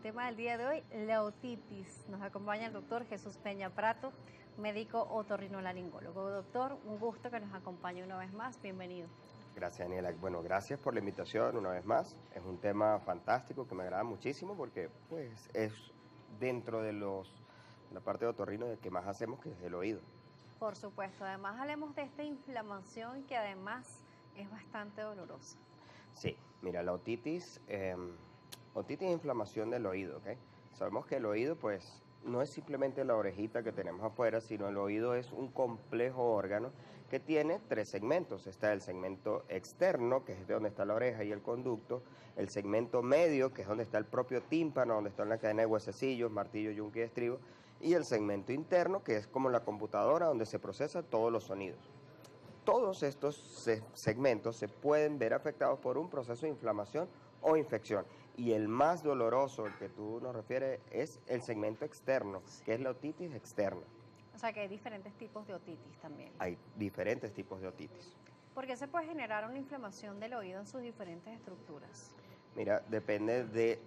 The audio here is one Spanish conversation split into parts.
tema del día de hoy, la otitis. Nos acompaña el doctor Jesús Peña Prato, médico otorrinolaringólogo. Doctor, un gusto que nos acompañe una vez más. Bienvenido. Gracias, Daniela. Bueno, gracias por la invitación una vez más. Es un tema fantástico que me agrada muchísimo porque pues es dentro de la parte de otorrino de que más hacemos, que es el oído. Por supuesto, además hablemos de esta inflamación que además es bastante dolorosa. Sí, mira, la otitis es inflamación del oído, ¿ok? Sabemos que el oído pues no es simplemente la orejita que tenemos afuera, sino el oído es un complejo órgano que tiene tres segmentos. Está el segmento externo, que es de donde está la oreja y el conducto, el segmento medio, que es donde está el propio tímpano, donde está la cadena de huesecillos, martillo, yunque y estribo, y el segmento interno, que es como la computadora donde se procesan todos los sonidos. Todos estos segmentos se pueden ver afectados por un proceso de inflamación o infección. Y el más doloroso, el que tú nos refieres, es el segmento externo, que es la otitis externa. O sea que hay diferentes tipos de otitis también. Hay diferentes tipos de otitis. ¿Por qué se puede generar una inflamación del oído en sus diferentes estructuras? Mira, depende de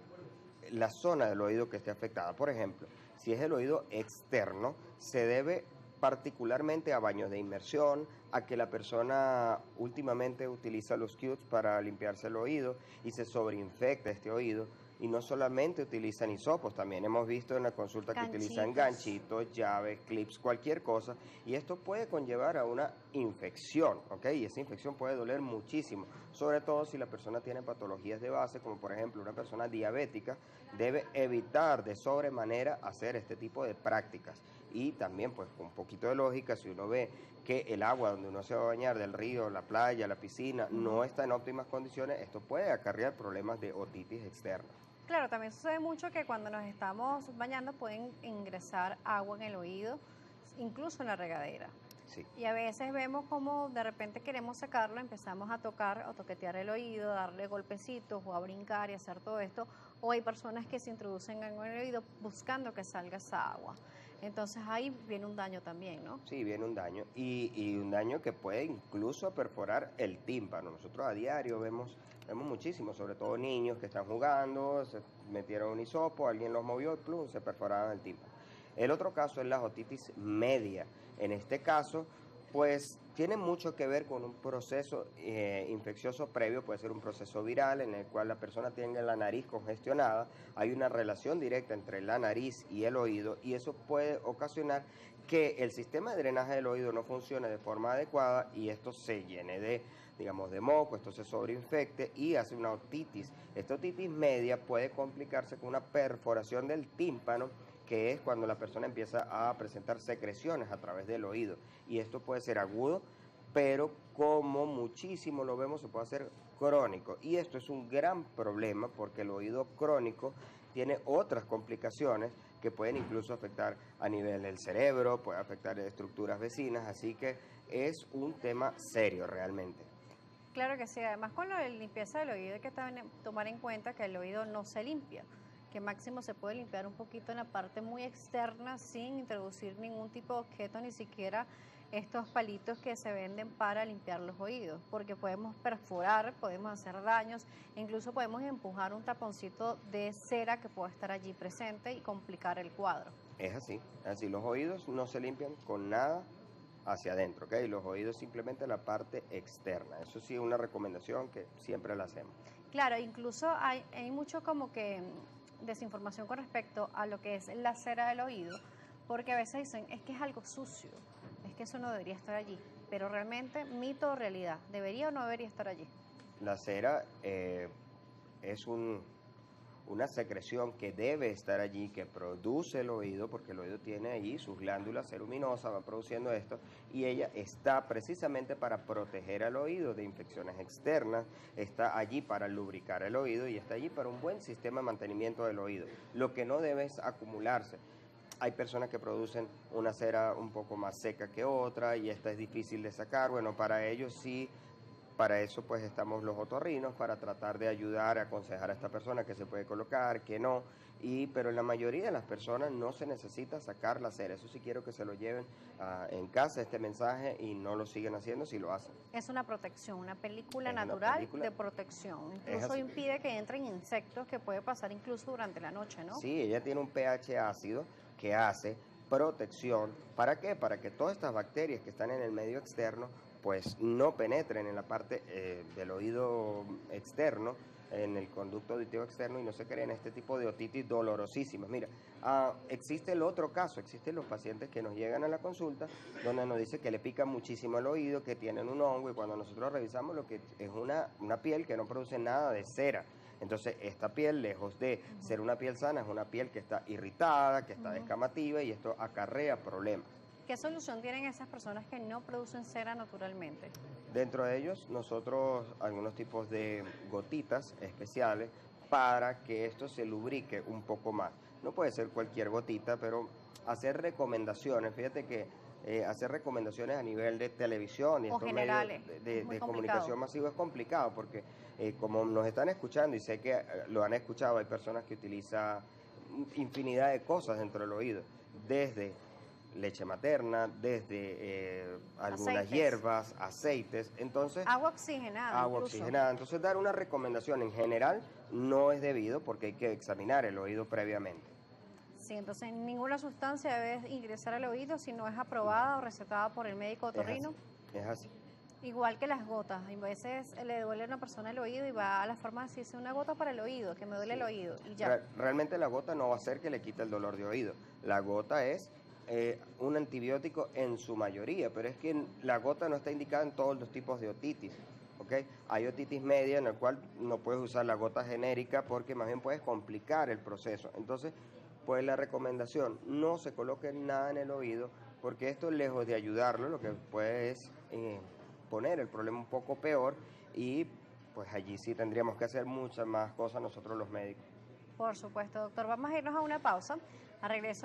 la zona del oído que esté afectada. Por ejemplo, si es el oído externo, se debe particularmente a baños de inmersión, a que la persona últimamente utiliza los Q-tips para limpiarse el oído y se sobreinfecta este oído. Y no solamente utilizan hisopos, también hemos visto en la consulta que utilizan ganchitos, llaves, clips, cualquier cosa. Y esto puede conllevar a una infección, ¿ok? Y esa infección puede doler muchísimo, sobre todo si la persona tiene patologías de base, como por ejemplo una persona diabética, debe evitar de sobremanera hacer este tipo de prácticas. Y también, pues, con un poquito de lógica, si uno ve que el agua donde uno se va a bañar, del río, la playa, la piscina, no está en óptimas condiciones, esto puede acarrear problemas de otitis externa. Claro, también sucede mucho que cuando nos estamos bañando pueden ingresar agua en el oído, incluso en la regadera. Sí. Y a veces vemos como de repente queremos sacarlo, empezamos a tocar o toquetear el oído, darle golpecitos o a brincar y hacer todo esto. O hay personas que se introducen en el oído buscando que salga esa agua. Entonces ahí viene un daño también, ¿no? Sí, viene un daño y un daño que puede incluso perforar el tímpano. Nosotros a diario vemos muchísimo, sobre todo niños que están jugando, se metieron un hisopo, alguien los movió y plum, se perforaron el tímpano. El otro caso es la otitis media. En este caso, pues tiene mucho que ver con un proceso infeccioso previo, puede ser un proceso viral en el cual la persona tenga la nariz congestionada, hay una relación directa entre la nariz y el oído y eso puede ocasionar que el sistema de drenaje del oído no funcione de forma adecuada y esto se llene de, digamos, de moco, esto se sobreinfecte y hace una otitis. Esta otitis media puede complicarse con una perforación del tímpano, que es cuando la persona empieza a presentar secreciones a través del oído. Y esto puede ser agudo, pero como muchísimo lo vemos, se puede hacer crónico. Y esto es un gran problema porque el oído crónico tiene otras complicaciones que pueden incluso afectar a nivel del cerebro, puede afectar estructuras vecinas, así que es un tema serio realmente. Claro que sí, además con lo de limpieza del oído hay que tomar en cuenta que el oído no se limpia, que máximo se puede limpiar un poquito en la parte muy externa sin introducir ningún tipo de objeto, ni siquiera estos palitos que se venden para limpiar los oídos, porque podemos perforar, podemos hacer daños, incluso podemos empujar un taponcito de cera que pueda estar allí presente y complicar el cuadro. Es así, los oídos no se limpian con nada hacia adentro, ¿ok? Los oídos simplemente la parte externa. Eso sí es una recomendación que siempre la hacemos. Claro, incluso hay mucho como que desinformación con respecto a lo que es la cera del oído, porque a veces dicen, es que es algo sucio, es que eso no debería estar allí, pero realmente mito o realidad, ¿debería o no debería estar allí? La cera es una secreción que debe estar allí, que produce el oído, porque el oído tiene allí sus glándulas ceruminosas, van produciendo esto, y ella está precisamente para proteger al oído de infecciones externas, está allí para lubricar el oído y está allí para un buen sistema de mantenimiento del oído. Lo que no debe es acumularse. Hay personas que producen una cera un poco más seca que otra y esta es difícil de sacar. Bueno, para ellos sí, para eso pues estamos los otorrinos, para tratar de ayudar, aconsejar a esta persona que se puede colocar, que no, pero en la mayoría de las personas no se necesita sacar la cera. Eso sí quiero que se lo lleven en casa, este mensaje, y no lo siguen haciendo si lo hacen. Es una protección, una película Es una natural película, de protección. es Incluso así. impide que entren insectos, que puede pasar incluso durante la noche, ¿no? Sí, ella tiene un pH ácido que hace protección. ¿Para qué? Para que todas estas bacterias que están en el medio externo pues no penetren en la parte del oído externo, en el conducto auditivo externo, y no se creen este tipo de otitis dolorosísimas. Mira, existe el otro caso, existen los pacientes que nos llegan a la consulta donde nos dice que le pica muchísimo el oído, que tienen un hongo, y cuando nosotros revisamos lo que es una piel que no produce nada de cera. Entonces, esta piel, lejos de ser una piel sana, es una piel que está irritada, que está descamativa, y esto acarrea problemas. ¿Qué solución tienen esas personas que no producen cera naturalmente? Dentro de ellos, nosotros algunos tipos de gotitas especiales para que esto se lubrique un poco más. No puede ser cualquier gotita, pero hacer recomendaciones. Fíjate que hacer recomendaciones a nivel de televisión y O estos medios generales, es muy de complicado. comunicación masivo es complicado, porque como nos están escuchando, y sé que lo han escuchado, hay personas que utilizan infinidad de cosas dentro del oído, desde leche materna, desde algunas Aceites. hierbas, aceites. Entonces, Agua oxigenada agua incluso. oxigenada. Entonces, dar una recomendación en general no es debido, porque hay que examinar el oído previamente. Sí, entonces ninguna sustancia debe ingresar al oído si no es aprobada o recetada por el médico otorrino. Es así. Igual que las gotas. A veces le duele a una persona el oído y va a la farmacia y dice una gota para el oído, que me duele el oído, y ya. Realmente la gota no va a hacer que le quite el dolor de oído. La gota es un antibiótico en su mayoría, pero es que la gota no está indicada en todos los tipos de otitis. ¿Okay? Hay otitis media en la cual no puedes usar la gota genérica, porque más bien puedes complicar el proceso. Entonces, pues la recomendación, no se coloque nada en el oído, porque esto, lejos de ayudarlo, lo que puede es poner el problema un poco peor, y pues allí sí tendríamos que hacer muchas más cosas nosotros los médicos. Por supuesto, doctor. Vamos a irnos a una pausa. A regreso